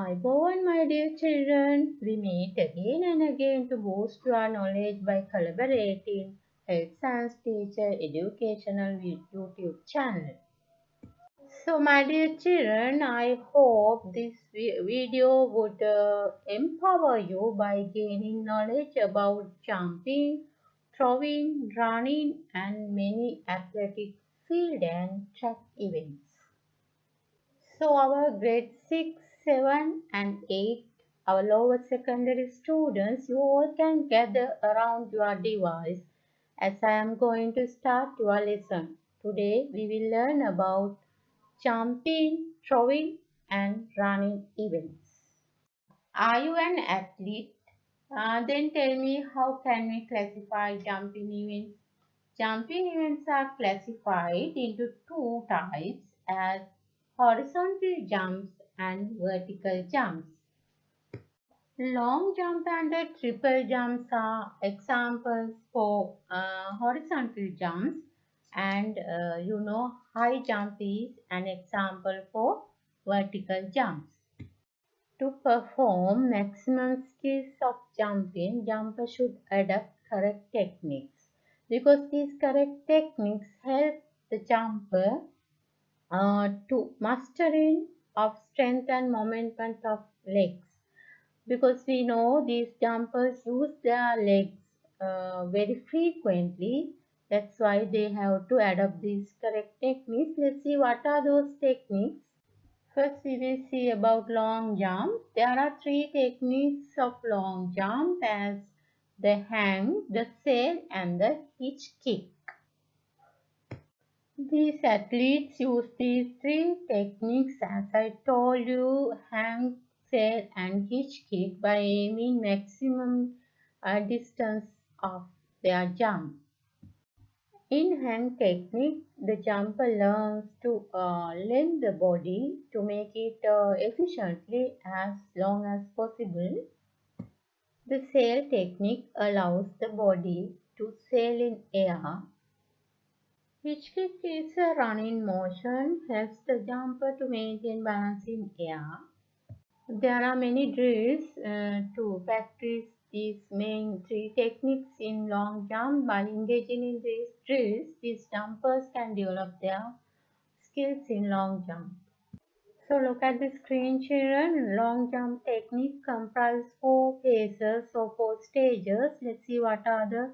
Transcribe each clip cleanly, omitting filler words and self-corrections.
Aibowan, my dear children, we meet again and again to boost your knowledge by collaborating Health Science Teacher Educational YouTube channel. So, my dear children, I hope this video would empower you by gaining knowledge about jumping, throwing, running, and many athletic field and track events. So our grade 6, 7 and 8, our lower secondary students, you all can gather around your device as I am going to start your lesson. Today we will learn about jumping, throwing and running events. Are you an athlete? Then tell me, how can we classify jumping events? Jumping events are classified into two types as horizontal jumps and vertical jumps. Long jump and triple jumps are examples for horizontal jumps, and high jump is an example for vertical jumps. To perform maximum skills of jumping, jumper should adopt correct techniques because these correct techniques help the jumper to mastering of strength and momentum of legs, because we know these jumpers use their legs very frequently. That's why they have to adopt these correct techniques. Let's see what are those techniques. First, we will see about long jump. There are three techniques of long jump as the hang, the sail and the hitch kick. These athletes use these three techniques as I told you, hang, sail and hitch kick, by aiming maximum distance of their jump. In hang technique, the jumper learns to lend the body to make it efficiently as long as possible. The sail technique allows the body to sail in air. Hitch kick is a running motion, helps the jumper to maintain balance in air. There are many drills to practice these main three techniques in long jump. By engaging in these drills, these jumpers can develop their skills in long jump. So look at the screen, children. Long jump technique comprises four phases or four stages. Let's see what are the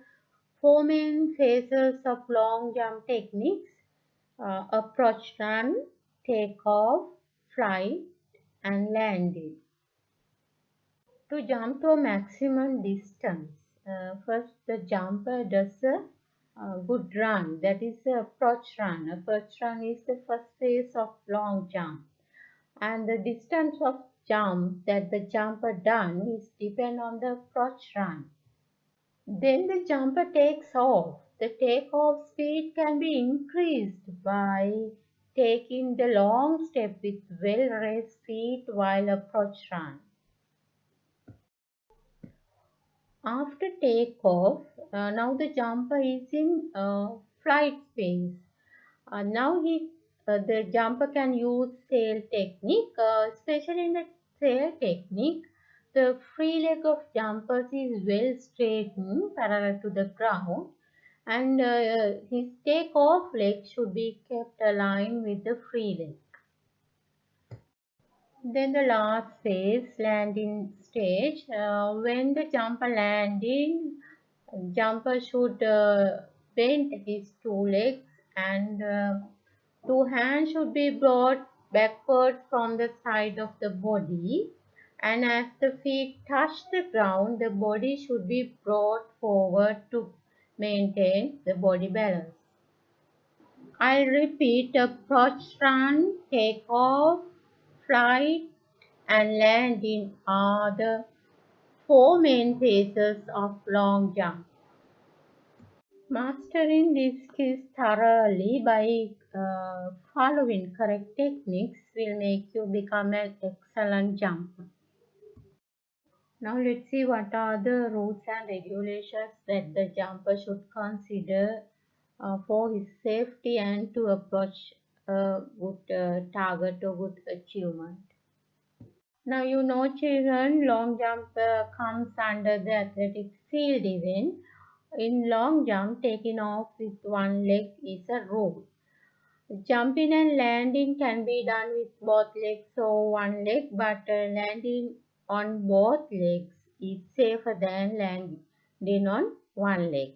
four main phases of long jump techniques. Approach run, take off, flight and landing. To jump to a maximum distance, first the jumper does a good run, that is the approach run. Approach run is the first phase of long jump, and the distance of jump that the jumper done is depend on the approach run. Then the jumper takes off. The takeoff speed can be increased by taking the long step with well-raised feet while approach run. After takeoff, now the jumper is in flight phase. The jumper can use sail technique, especially in the sail technique. The free leg of jumpers is well straightened parallel to the ground, and his takeoff leg should be kept aligned with the free leg. Then the last phase, landing stage. When the jumper landing, jumper should bend his two legs, and two hands should be brought backward from the side of the body, and as the feet touch the ground, the body should be brought forward to maintain the body balance. I'll repeat: approach, run, take off, flight and landing are the four main phases of long jump. Mastering these skills thoroughly by following correct techniques will make you become an excellent jumper. Now let's see what are the rules and regulations that the jumper should consider for his safety and to approach a good target or good achievement. Now you know children, long jump comes under the athletic field event. In long jump, taking off with one leg is a rule. Jumping and landing can be done with both legs or one leg, but landing on both legs is safer than landing on one leg.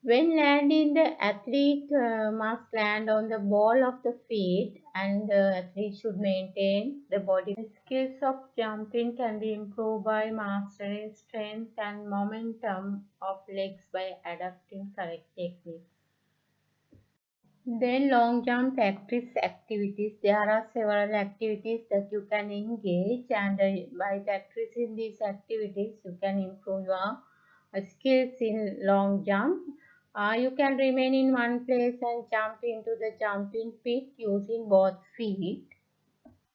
When landing, the athlete must land on the ball of the feet, and the athlete should maintain the body. The skills of jumping can be improved by mastering strength and momentum of legs by adapting correct techniques. Then long jump practice activities. There are several activities that you can engage, and by practicing these activities, you can improve your skills in long jump. You can remain in one place and jump into the jumping pit using both feet.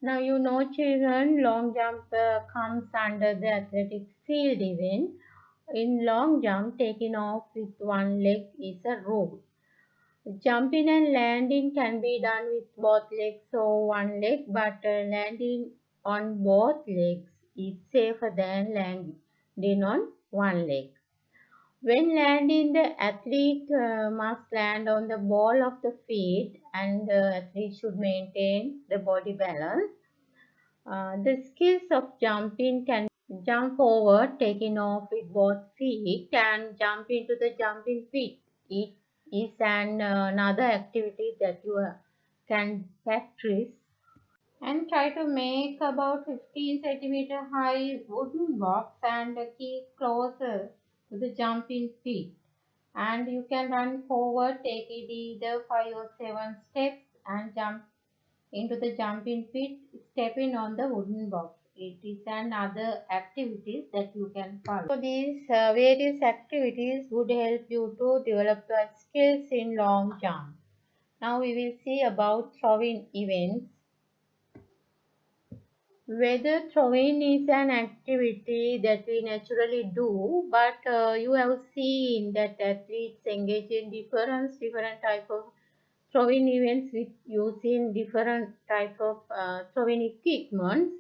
Now you know children, long jump comes under the athletic field event. In long jump, taking off with one leg is a rule. Jumping and landing can be done with both legs or one leg, but landing on both legs is safer than landing on one leg. When landing, the athlete must land on the ball of the feet, and the athlete should maintain the body balance. The skills of jumping can jump forward, taking off with both feet, and jump into the jumping pit. It is another activity that you can practice, and try to make about 15 centimeter high wooden box and keep closer to the jumping pit. And you can run forward, take it either 5 or 7 steps and jump into the jumping pit, stepping on the wooden box. It is another activities that you can follow. So these various activities would help you to develop your skills in long jump. Now we will see about throwing events. Whether throwing is an activity that we naturally do, but you have seen that athletes engage in different type of throwing events with using different type of throwing equipments.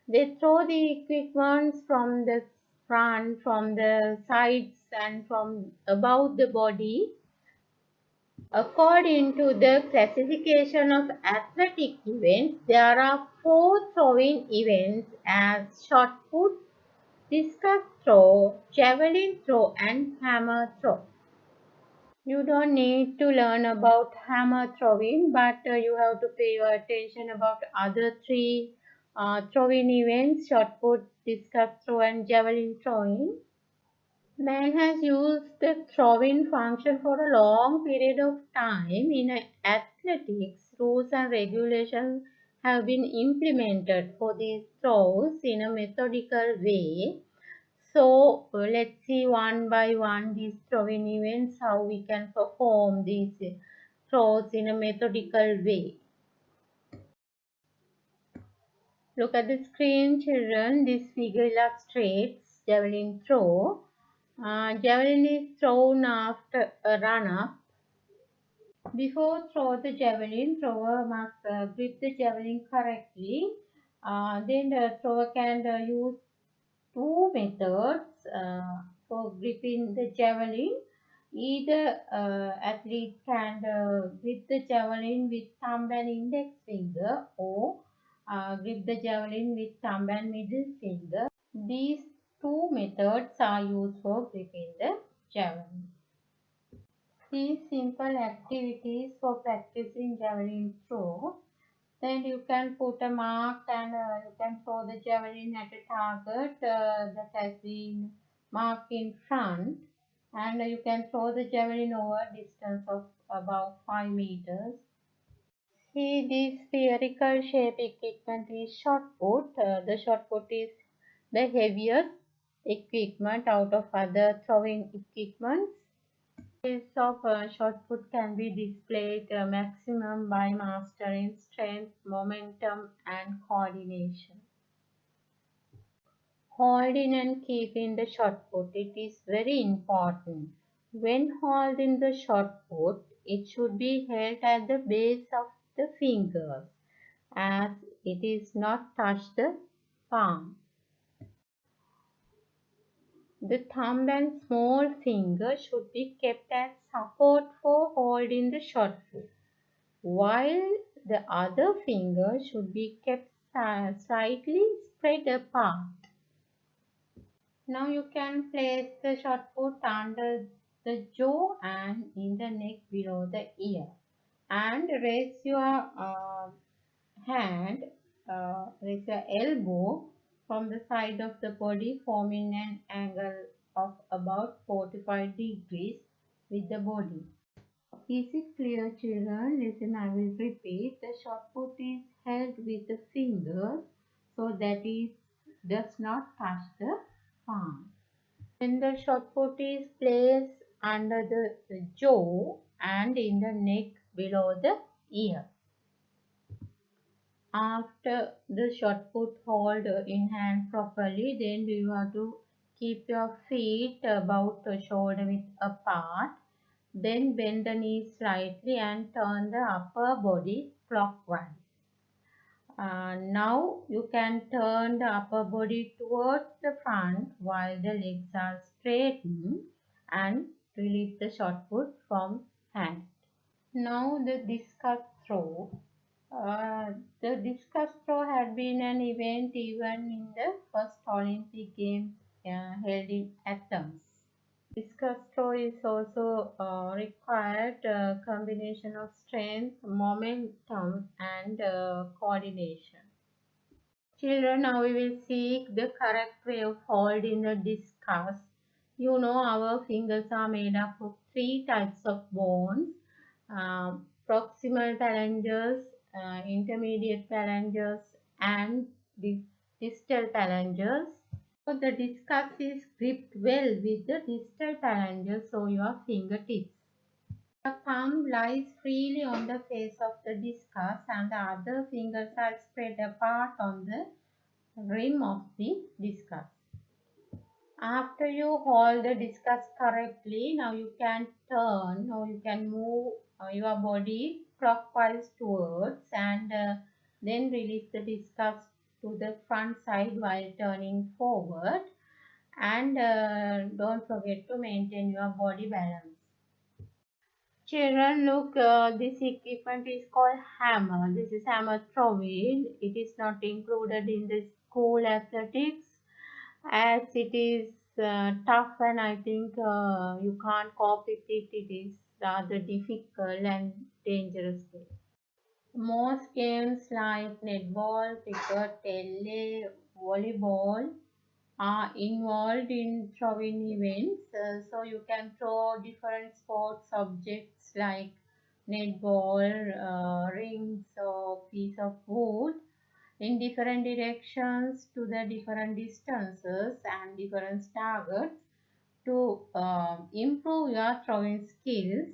They throw the equipments from the front, from the sides, and from above the body. According to the classification of athletic events, there are four throwing events as shot put, discus throw, javelin throw, and hammer throw. You don't need to learn about hammer throwing, but you have to pay your attention about other three throwing events: shot put, discus throw, and javelin throwing. Man has used the throw-in function for a long period of time. In athletics, rules and regulations have been implemented for these throws in a methodical way. So let's see one by one these throwing events, how we can perform these throws in a methodical way. Look at the screen, children. This figure illustrates javelin throw. Javelin is thrown after a run-up. Before throw the javelin, thrower must grip the javelin correctly. Then the thrower can use two methods for gripping the javelin. Either athlete can grip the javelin with thumb and index finger, or grip the javelin with thumb and middle finger. These two methods are used for gripping the javelin. These simple activities for practicing javelin throw. Then you can put a mark, and you can throw the javelin at a target that has been marked in front, and you can throw the javelin over a distance of about 5 meters. See, this spherical shape equipment is shot put. The shot put is the heaviest equipment out of other throwing equipments. Skills of shot put can be displayed maximum by mastering strength, momentum, and coordination. Holding and keeping the shot put, it is very important. When holding the shot put, it should be held at the base of the fingers, as it is not touch the palm. The thumb and small finger should be kept as support for holding the shot put, while the other finger should be kept slightly spread apart. Now you can place the shot put under the jaw and in the neck below the ear, and hand, raise your elbow from the side of the body, forming an angle of about 45 degrees with the body. Is it clear, children? Listen, I will repeat. The shot put is held with the fingers so that it does not touch the palm. When the shot put is placed under the jaw and in the neck below the ear. After the shot put hold in hand properly, then you have to keep your feet about the shoulder width apart. Then bend the knees slightly and turn the upper body clockwise. Now you can turn the upper body towards the front while the legs are straightened and release the shot put from hand. Now the discus throw. The discus throw had been an event even in the first Olympic Games held in Athens. Discus throw is also required a combination of strength, momentum, and coordination. Children, now we will seek the correct way of holding the discus. You know our fingers are made up of three types of bones, proximal phalanges, intermediate phalanges, and distal phalanges. So the discus is gripped well with the distal phalanges, so your fingertips. The thumb lies freely on the face of the discus and the other fingers are spread apart on the rim of the discus. After you hold the discus correctly, now you can turn or you can move your body clockwise towards and then release the discus to the front side while turning forward, and don't forget to maintain your body balance. Children, look, this equipment is called hammer. This is hammer throwing. It is not included in the school athletics as it is tough, and I think you can't cope with it. It is rather difficult and dangerous. Most games like netball, cricket, tele, volleyball are involved in throwing events. So you can throw different sports objects like netball, rings or piece of wood in different directions to the different distances and different targets to improve your throwing skills.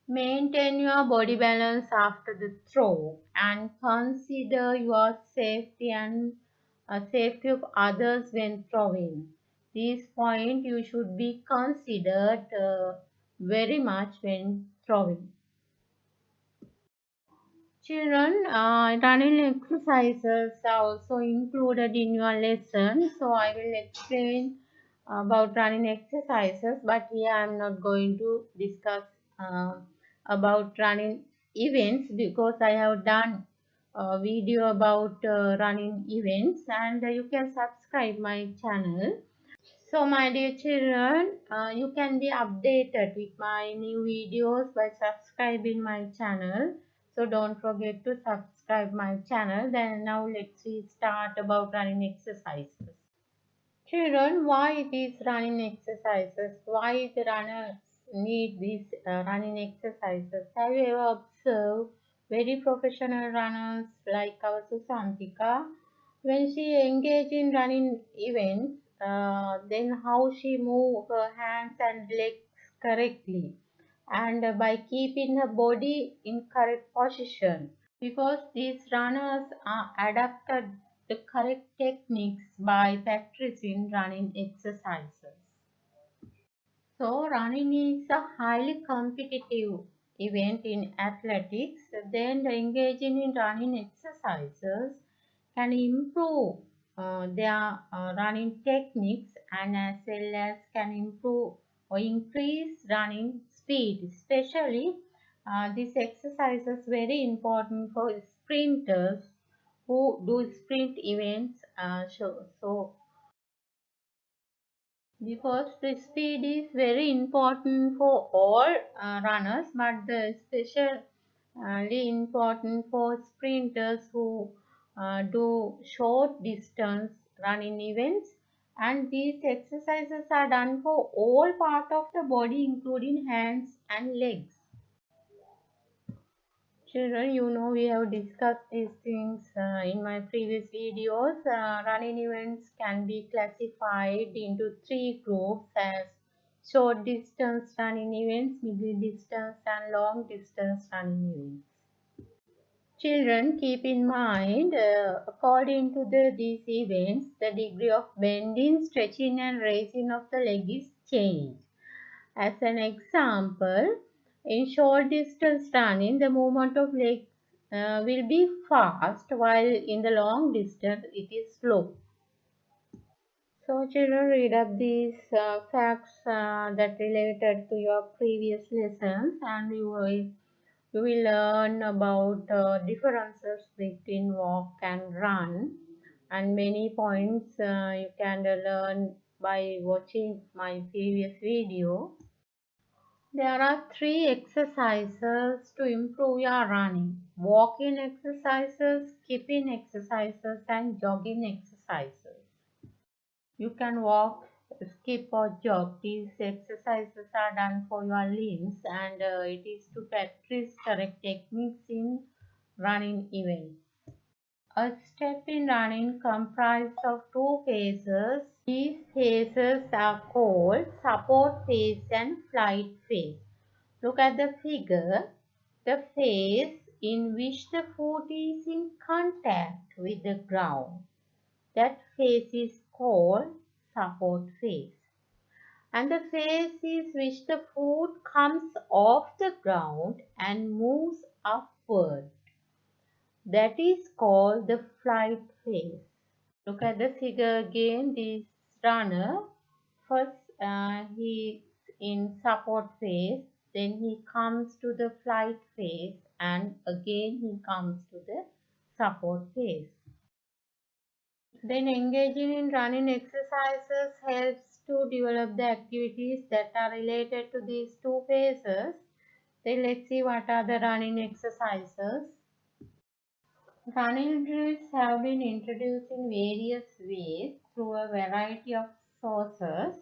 Maintain your body balance after the throw and consider your safety and safety of others when throwing. These points you should be considered very much when throwing. Children, running exercises are also included in your lesson. So I will explain about running exercises, but here I am not going to discuss about running events because I have done a video about running events, and you can subscribe my channel. So my dear children, you can be updated with my new videos by subscribing my channel. So don't forget to subscribe my channel. Then now let's see start about running exercises. Children, why these running exercises? Why the runners need these running exercises? Have you ever observed very professional runners like our Susantika? When she engage in running events, then how she move her hands and legs correctly, and by keeping her body in correct position, because these runners are adapted the correct techniques by practicing running exercises. So running is a highly competitive event in athletics. Then engaging in running exercises can improve their running techniques and as well as can improve or increase running speed. Especially this exercise is very important for sprinters who do sprint events. So because the speed is very important for all runners, but the especially important for sprinters who do short distance running events. And these exercises are done for all part of the body, including hands and legs. Children, you know we have discussed these things in my previous videos. Running events can be classified into three groups as short distance running events, middle distance and long distance running events. Children, keep in mind, according to these events, the degree of bending, stretching and raising of the leg is changed. As an example, in short distance running, the movement of legs will be fast, while in the long distance it is slow. So children, read up these facts that related to your previous lessons, and you will learn about differences between walk and run, and many points you can learn by watching my previous video. There are three exercises to improve your running: walking exercises, skipping exercises, and jogging exercises. You can walk, skip, or jog. These exercises are done for your limbs, and it is to practice correct techniques in running events. A step in running comprises of two phases. These phases are called support phase and flight phase. Look at the figure. The phase in which the foot is in contact with the ground. That phase is called support phase. And the phase is which the foot comes off the ground and moves upward. That is called the flight phase. Look at the figure again. This runner, first he is in support phase, then he comes to the flight phase, and again he comes to the support phase. Then engaging in running exercises helps to develop the activities that are related to these two phases. Then let's see what are the running exercises. Running drills have been introduced in various ways through a variety of sources.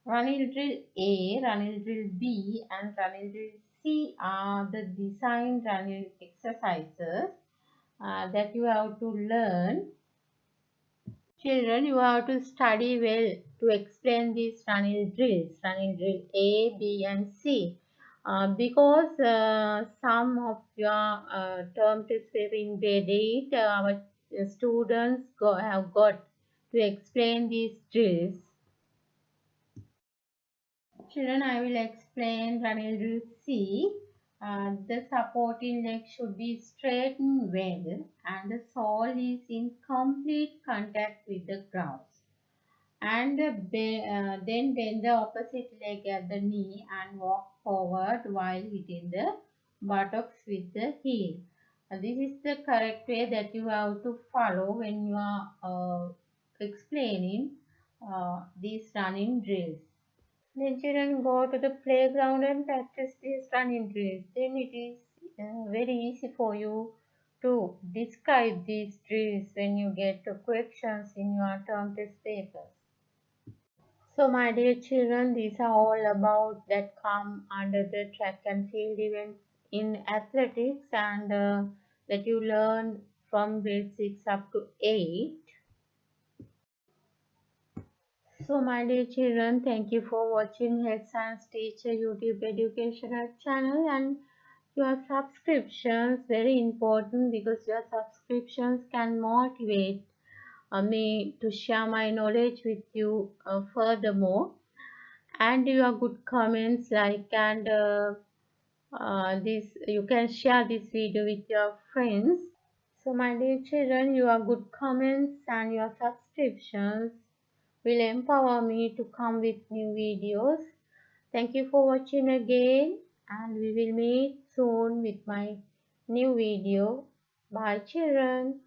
Running drill A, running drill B, and running drill C are the designed running exercises that you have to learn. Children, you have to study well to explain these running drills, running drill A, B, and C. Because some of your term test paper in grade 8, our students have got to explain these drills. Children, I will explain running drill C. The supporting leg should be straightened well and the sole is in complete contact with the ground. And then bend the opposite leg at the knee and walk forward while hitting the buttocks with the heel. This is the correct way that you have to follow when you are explaining these running drills. Then children go to the playground and practice these running drills. Then it is very easy for you to describe these drills when you get questions in your term test papers. So my dear children, these are all about that come under the track and field events in athletics, and that you learn from grade 6 up to 8. So my dear children, thank you for watching Health Science Teacher YouTube educational channel, and your subscriptions very important because your subscriptions can motivate me to share my knowledge with you furthermore, and your good comments, like, and this you can share this video with your friends. So my dear children, your good comments and your subscriptions will empower me to come with new videos. Thank you for watching again, and we will meet soon with my new video. Bye children.